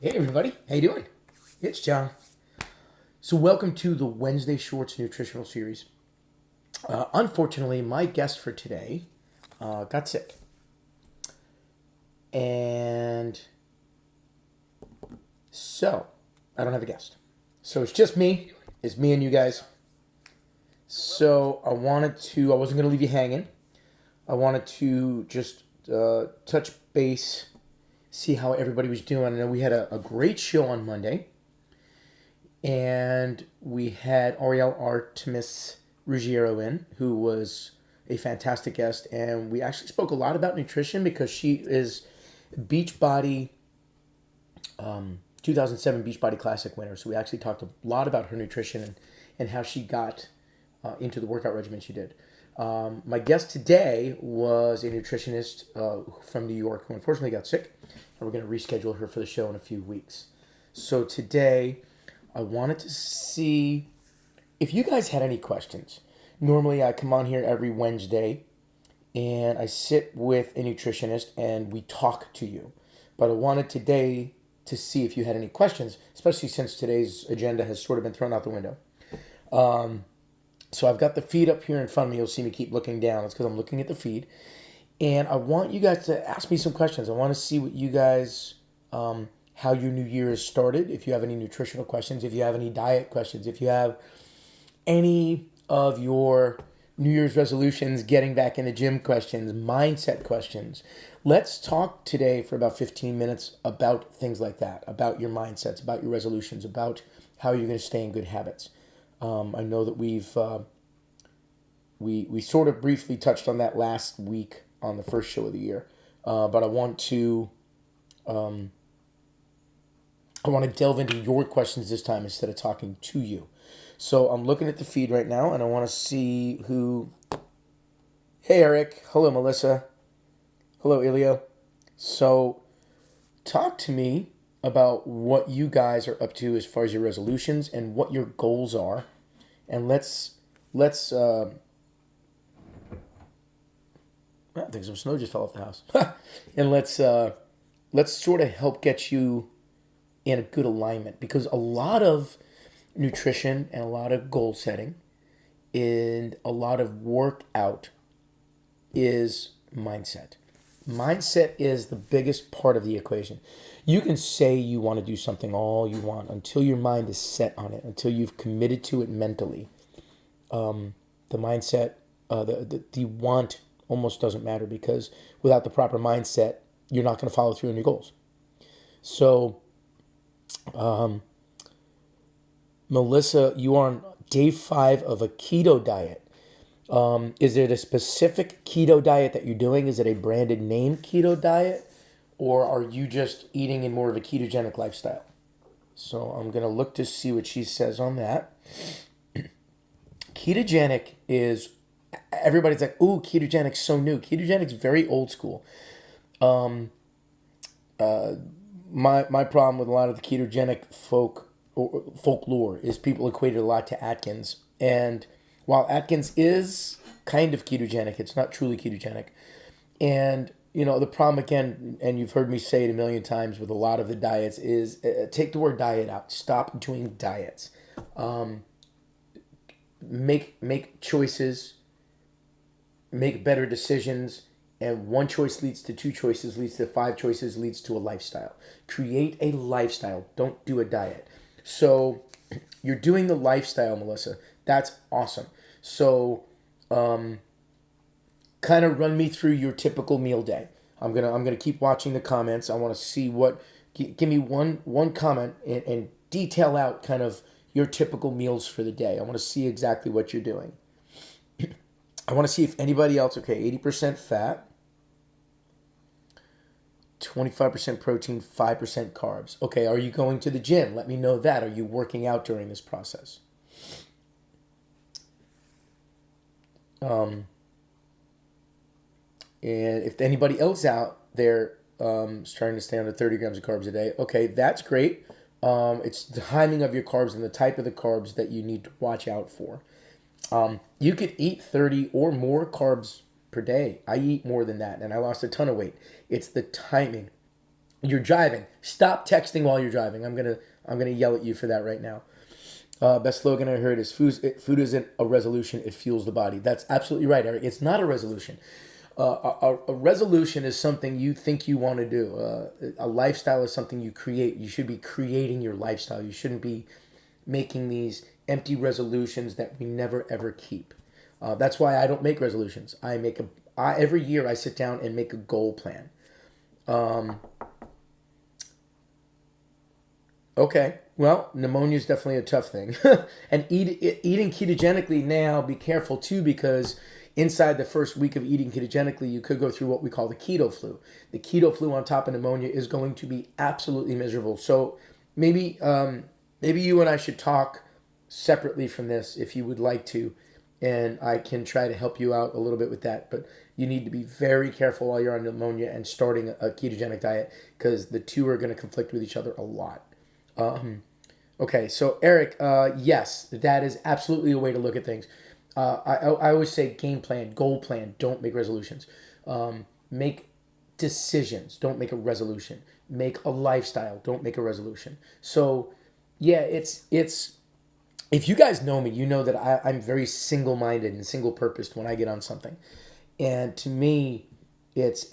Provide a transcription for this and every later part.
Hey everybody, how you doing? It's John. So welcome to the Wednesday Shorts Nutritional Series. Unfortunately, my guest for today got sick, and so I don't have a guest. So it's just me. It's me and you guys. So I wasn't gonna leave you hanging. I wanted to just touch base, see how everybody was doing. I know we had a great show on Monday. And we had Ariel Artemis Ruggiero in, who was a fantastic guest. And we actually spoke a lot about nutrition because she is Beachbody 2007 Beachbody Classic winner. So we actually talked a lot about her nutrition and how she got into the workout regimen she did. My guest today was a nutritionist from New York who unfortunately got sick, and we're going to reschedule her for the show in a few weeks. So today, I wanted to see if you guys had any questions. Normally, I come on here every Wednesday and I sit with a nutritionist and we talk to you. But I wanted today to see if you had any questions, especially since today's agenda has sort of been thrown out the window. So I've got the feed up here in front of me. You'll see me keep looking down. It's because I'm looking at the feed. And I want you guys to ask me some questions. I want to see what you guys, how your new year has started. If you have any nutritional questions, if you have any diet questions, if you have any of your New Year's resolutions, getting back in the gym questions, mindset questions. Let's talk today for about 15 minutes about things like that, about your mindsets, about your resolutions, about how you're going to stay in good habits. I know that we sort of briefly touched on that last week on the first show of the year, but I want to delve into your questions this time instead of talking to you. So I'm looking at the feed right now, and I want to see who. Hey Eric, hello Melissa, hello Ilio. So talk to me about what you guys are up to as far as your resolutions and what your goals are, and let's I think some snow just fell off the house. And let's sort of help get you in a good alignment, because a lot of nutrition and a lot of goal setting and a lot of workout is mindset. Mindset is the biggest part of the equation. You can say you want to do something all you want until your mind is set on it, until you've committed to it mentally. The mindset, the want almost doesn't matter, because without the proper mindset, you're not going to follow through on your goals. So, Melissa, you are on day 5 of a keto diet. Is it a specific keto diet that you're doing? Is it a branded name keto diet? Or are you just eating in more of a ketogenic lifestyle? So I'm going to look to see what she says on that. Ketogenic is, everybody's like, ooh, ketogenic's so new. Ketogenic's very old school. My problem with a lot of the ketogenic folklore is people equate it a lot to Atkins. And while Atkins is kind of ketogenic, it's not truly ketogenic. And the problem again, and you've heard me say it a million times with a lot of the diets, is take the word diet out. Stop doing diets. Make choices, make better decisions, and one choice leads to two choices, leads to five choices, leads to a lifestyle. Create a lifestyle. Don't do a diet. So you're doing the lifestyle, Melissa. That's awesome. So kind of run me through your typical meal day. I'm gonna keep watching the comments. I want to see what. Give me one comment and detail out kind of your typical meals for the day. I want to see exactly what you're doing. I want to see if anybody else. Okay, 80% fat, 25% protein, 5% carbs. Okay, are you going to the gym? Let me know that. Are you working out during this process? And if anybody else out there is trying to stay under 30 grams of carbs a day, okay, that's great. It's the timing of your carbs and the type of the carbs that you need to watch out for. You could eat 30 or more carbs per day. I eat more than that, and I lost a ton of weight. It's the timing You're driving. Stop texting while you're driving. I'm gonna yell at you for that right now. Best slogan I heard is food isn't a resolution, it fuels the body. That's absolutely right, Eric. It's not a resolution. A resolution is something you think you want to do. A lifestyle is something you create. You should be creating your lifestyle. You shouldn't be making these empty resolutions that we never ever keep. That's why I don't make resolutions. Every year I sit down and make a goal plan. Okay. Well, pneumonia is definitely a tough thing. And eating ketogenically now, be careful too, because inside the first week of eating ketogenically, you could go through what we call the keto flu. The keto flu on top of pneumonia is going to be absolutely miserable. So maybe you and I should talk separately from this if you would like to, and I can try to help you out a little bit with that. But you need to be very careful while you're on pneumonia and starting a ketogenic diet, because the two are going to conflict with each other a lot. Okay, so Eric, yes, that is absolutely a way to look at things. I always say game plan, goal plan. Don't make resolutions. Make decisions. Don't make a resolution. Make a lifestyle. Don't make a resolution. So, yeah, it's if you guys know me, you know that I'm very single minded and single purposed when I get on something, and to me, it's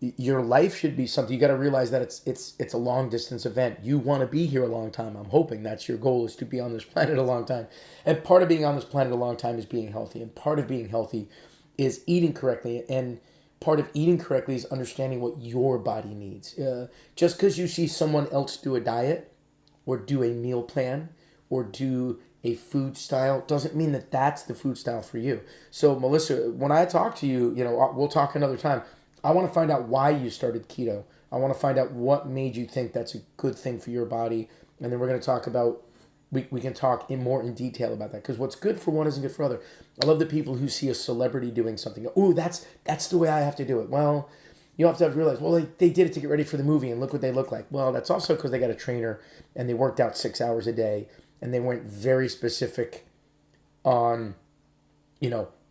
your life should be something. You got to realize that it's a long distance event. You want to be here a long time. I'm hoping that's your goal, is to be on this planet a long time. And part of being on this planet a long time is being healthy. And part of being healthy is eating correctly. And part of eating correctly is understanding what your body needs. Just because you see someone else do a diet or do a meal plan or do a food style doesn't mean that that's the food style for you. So Melissa, when I talk to you, we'll talk another time. I want to find out why you started keto. I want to find out what made you think that's a good thing for your body. And then we're going to talk about, we can talk in detail about that. Because what's good for one isn't good for other. I love the people who see a celebrity doing something. Oh, that's the way I have to do it. Well, you have to realize, well, they did it to get ready for the movie and look what they look like. Well, that's also because they got a trainer and they worked out 6 hours a day and they went very specific on,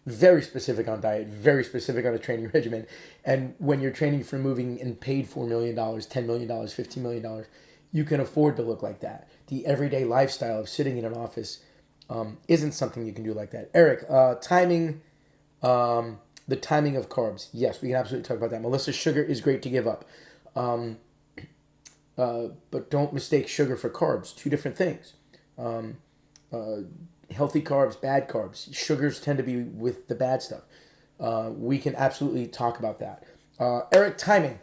very specific on diet, very specific on a training regimen. And when you're training for moving and paid $4 million, $10 million, $15 million, you can afford to look like that. The everyday lifestyle of sitting in an office isn't something you can do like that. Eric, timing, the timing of carbs. Yes, we can absolutely talk about that. Melissa, sugar is great to give up. But don't mistake sugar for carbs. Two different things. Healthy carbs, bad carbs. Sugars tend to be with the bad stuff. We can absolutely talk about that. Eric, timing.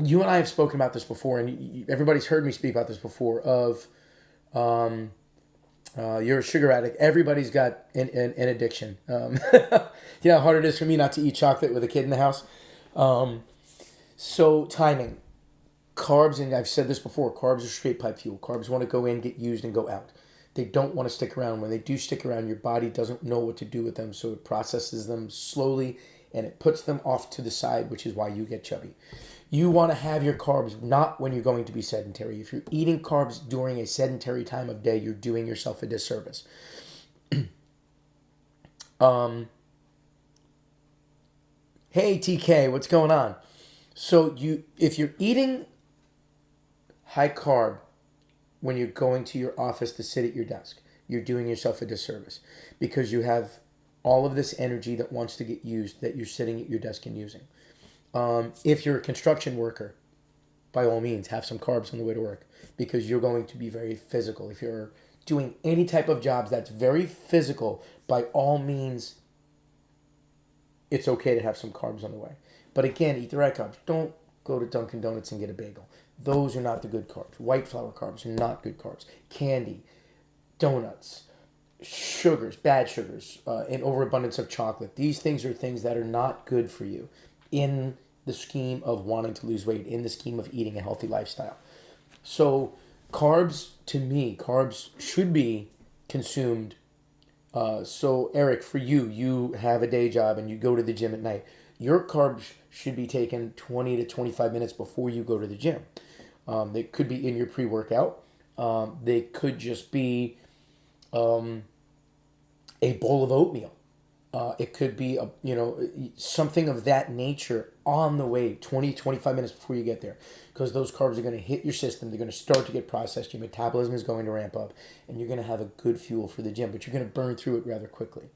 You and I have spoken about this before, and everybody's heard me speak about this before. You're a sugar addict. Everybody's got an addiction. You know how hard it is for me not to eat chocolate with a kid in the house. So timing. Carbs, and I've said this before, carbs are straight pipe fuel. Carbs want to go in, get used, and go out. They don't want to stick around. When they do stick around, your body doesn't know what to do with them, so it processes them slowly and it puts them off to the side, which is why you get chubby. You want to have your carbs not when you're going to be sedentary. If you're eating carbs during a sedentary time of day, you're doing yourself a disservice. Hey TK, what's going on? So if you're eating high carb when you're going to your office to sit at your desk, you're doing yourself a disservice, because you have all of this energy that wants to get used that you're sitting at your desk and using. If you're a construction worker, by all means, have some carbs on the way to work, because you're going to be very physical. If you're doing any type of jobs that's very physical, by all means, it's okay to have some carbs on the way. But again, eat the right carbs. Don't go to Dunkin' Donuts and get a bagel. Those are not the good carbs. White flour carbs are not good carbs. Candy, donuts, sugars, bad sugars, an overabundance of chocolate. These things are things that are not good for you in the scheme of wanting to lose weight, in the scheme of eating a healthy lifestyle. So carbs, to me, carbs should be consumed. So Eric, for you have a day job and you go to the gym at night. Your carbs should be taken 20 to 25 minutes before you go to the gym. They could be in your pre-workout. They could just be a bowl of oatmeal. It could be something of that nature on the way, 20, 25 minutes before you get there, because those carbs are going to hit your system. They're going to start to get processed. Your metabolism is going to ramp up, and you're going to have a good fuel for the gym. But you're going to burn through it rather quickly.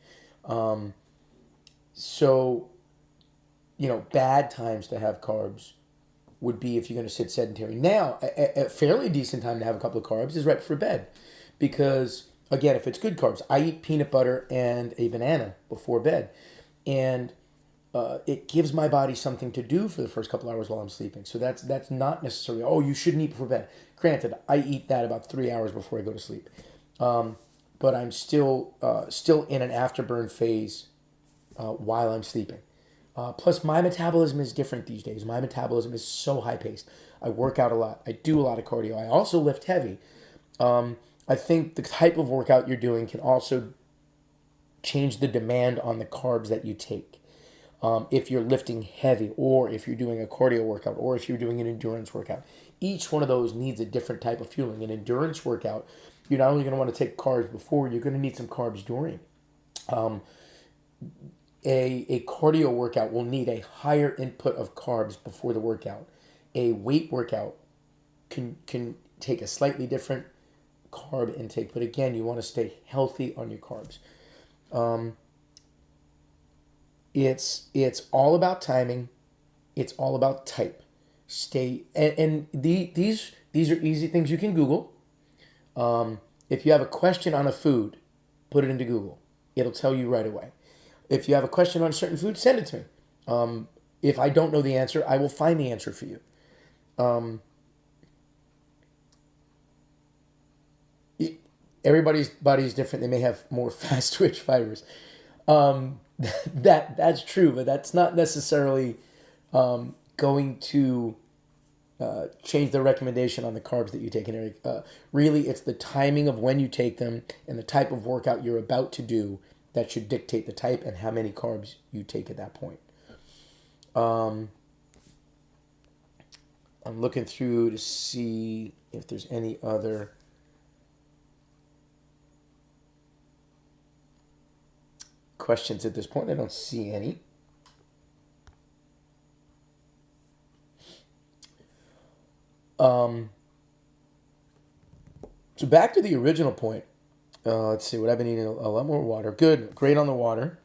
So, bad times to have carbs would be if you're going to sit sedentary. Now, a fairly decent time to have a couple of carbs is right before bed, because again, if it's good carbs, I eat peanut butter and a banana before bed, and it gives my body something to do for the first couple hours while I'm sleeping. So that's not necessarily, oh, you shouldn't eat before bed. Granted, I eat that about 3 hours before I go to sleep, but I'm still in an afterburn phase while I'm sleeping. Plus, my metabolism is different these days. My metabolism is so high paced. I work out a lot. I do a lot of cardio. I also lift heavy. I think the type of workout you're doing can also change the demand on the carbs that you take. If you're lifting heavy, or if you're doing a cardio workout, or if you're doing an endurance workout, each one of those needs a different type of fueling. An endurance workout, you're not only going to want to take carbs before, you're going to need some carbs during. A cardio workout will need a higher input of carbs before the workout. A weight workout can take a slightly different carb intake, but again, you want to stay healthy on your carbs. It's all about timing. It's all about type. These are easy things you can Google. If you have a question on a food, put it into Google. It'll tell you right away. If you have a question on a certain food, send it to me. If I don't know the answer, I will find the answer for you. Everybody's body is different. They may have more fast twitch fibers. That's true, but that's not necessarily going to change the recommendation on the carbs that you take in area. Really, it's the timing of when you take them and the type of workout you're about to do that should dictate the type and how many carbs you take at that point. I'm looking through to see if there's any other questions at this point. I don't see any. So back to the original point. Let's see what I've been eating. A lot more water. Good. Great on the water.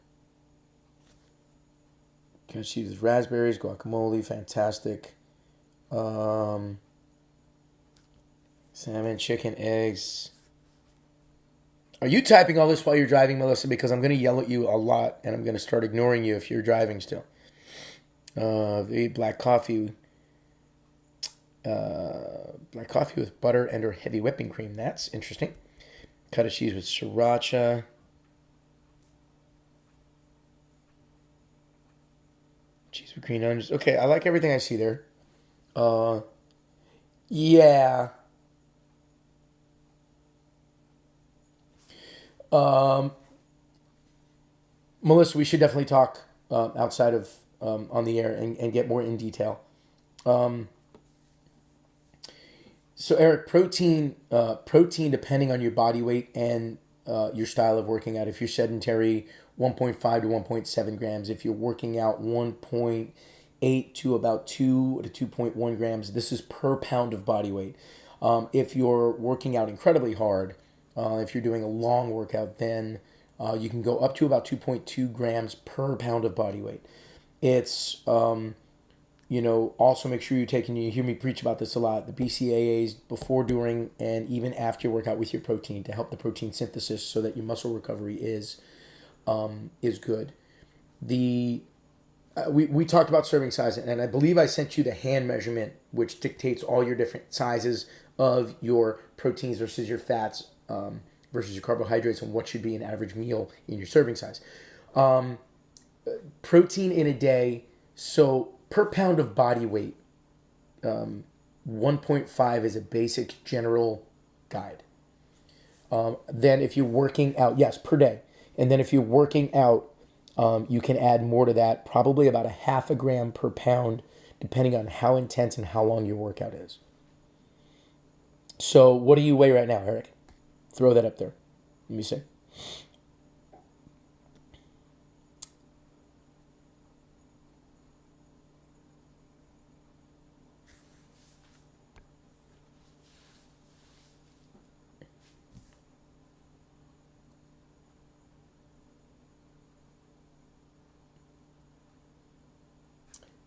Can see with raspberries, guacamole, fantastic. Salmon, chicken, eggs. Are you typing all this while you're driving, Melissa? Because I'm going to yell at you a lot, and I'm going to start ignoring you if you're driving still. Black coffee. Black coffee with butter and or heavy whipping cream. That's interesting. Cottage cheese with sriracha. Cheese with green onions. Okay, I like everything I see there. Yeah. Melissa, we should definitely talk outside of on the air and get more in detail. So Eric, protein, depending on your body weight and your style of working out. If you're sedentary, 1.5 to 1.7 grams. If you're working out, 1.8 to about 2 to 2.1 grams. This is per pound of body weight. If you're working out incredibly hard, if you're doing a long workout, then you can go up to about 2.2 grams per pound of body weight. It's also make sure you're taking, you hear me preach about this a lot, the BCAAs before, during, and even after your workout with your protein to help the protein synthesis so that your muscle recovery is good. We talked about serving size, and I believe I sent you the hand measurement, which dictates all your different sizes of your proteins versus your fats versus your carbohydrates and what should be an average meal in your serving size. Protein in a day, so per pound of body weight, 1.5 is a basic general guide. Then if you're working out, yes, per day. And then if you're working out, you can add more to that, probably about a half a gram per pound, depending on how intense and how long your workout is. So what do you weigh right now, Eric? Throw that up there. Let me see.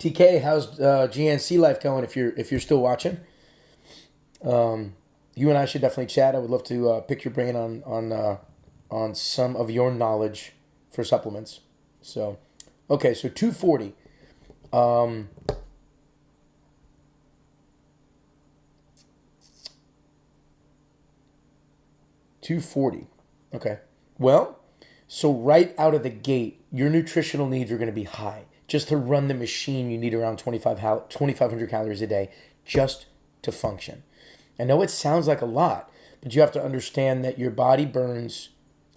TK, how's GNC life going? If you're still watching, you and I should definitely chat. I would love to pick your brain on some of your knowledge for supplements. So, okay, so 240. 240. Okay. Well, so right out of the gate, your nutritional needs are going to be high. Just to run the machine, you need around 2,500 calories a day just to function. I know it sounds like a lot, but you have to understand that your body burns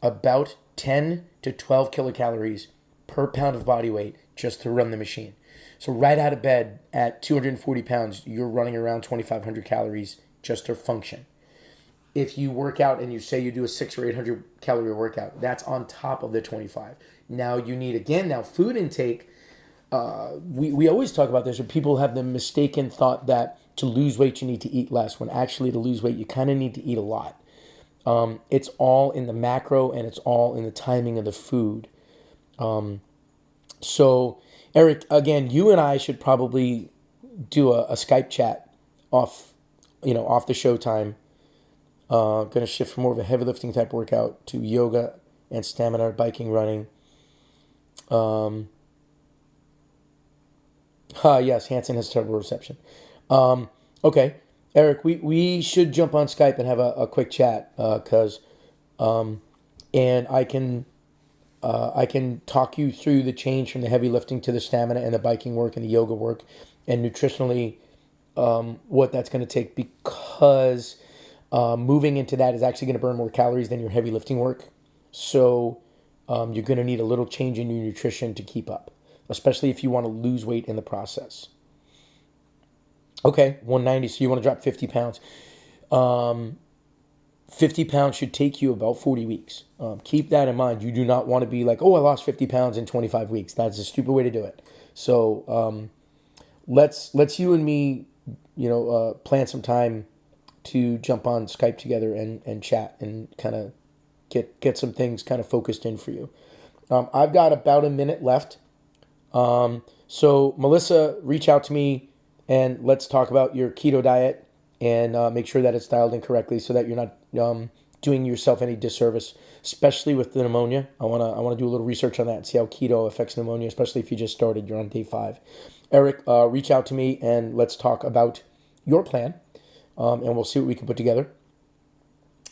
about 10 to 12 kilocalories per pound of body weight just to run the machine. So right out of bed at 240 pounds, you're running around 2,500 calories just to function. If you work out and you say you do a 600 or 800 calorie workout, that's on top of the 25. Now you need, again, food intake. We always talk about this, where people have the mistaken thought that to lose weight you need to eat less, when actually to lose weight you kind of need to eat a lot. It's all in the macro and it's all in the timing of the food. So Eric, again, you and I should probably do a Skype chat off the show time. Going to shift from more of a heavy lifting type workout to yoga and stamina, biking, running. Yes, Hanson has terrible reception. Okay, Eric, we should jump on Skype and have a quick chat, and I can talk you through the change from the heavy lifting to the stamina and the biking work and the yoga work, and nutritionally, what that's going to take, because moving into that is actually going to burn more calories than your heavy lifting work. So you're going to need a little change in your nutrition to keep up, especially if you want to lose weight in the process. Okay, 190, so you want to drop 50 pounds. 50 pounds should take you about 40 weeks. Keep that in mind. You do not want to be like, oh, I lost 50 pounds in 25 weeks. That's a stupid way to do it. So let's you and me, plan some time to jump on Skype together and chat and kind of get some things kind of focused in for you. I've got about a minute left. So Melissa, reach out to me and let's talk about your keto diet and make sure that it's dialed in correctly so that you're not doing yourself any disservice, especially with the pneumonia. I wanna do a little research on that and see how keto affects pneumonia, especially if you just started, you're on day 5. Eric, reach out to me and let's talk about your plan, and we'll see what we can put together.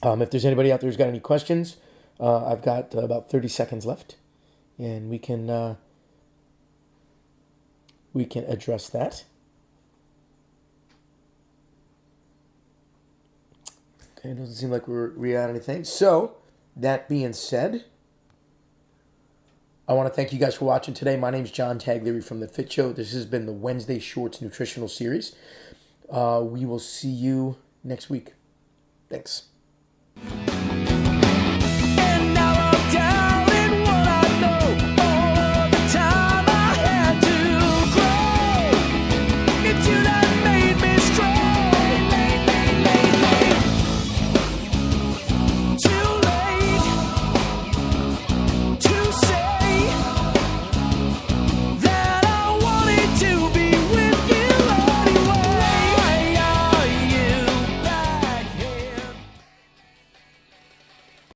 If there's anybody out there who's got any questions, I've got about 30 seconds left, and we can address that. Okay, it doesn't seem like we're at anything. So, that being said, I want to thank you guys for watching today. My name is John Taglieri from The Fit Show. This has been the Wednesday Shorts Nutritional Series. We will see you next week. Thanks.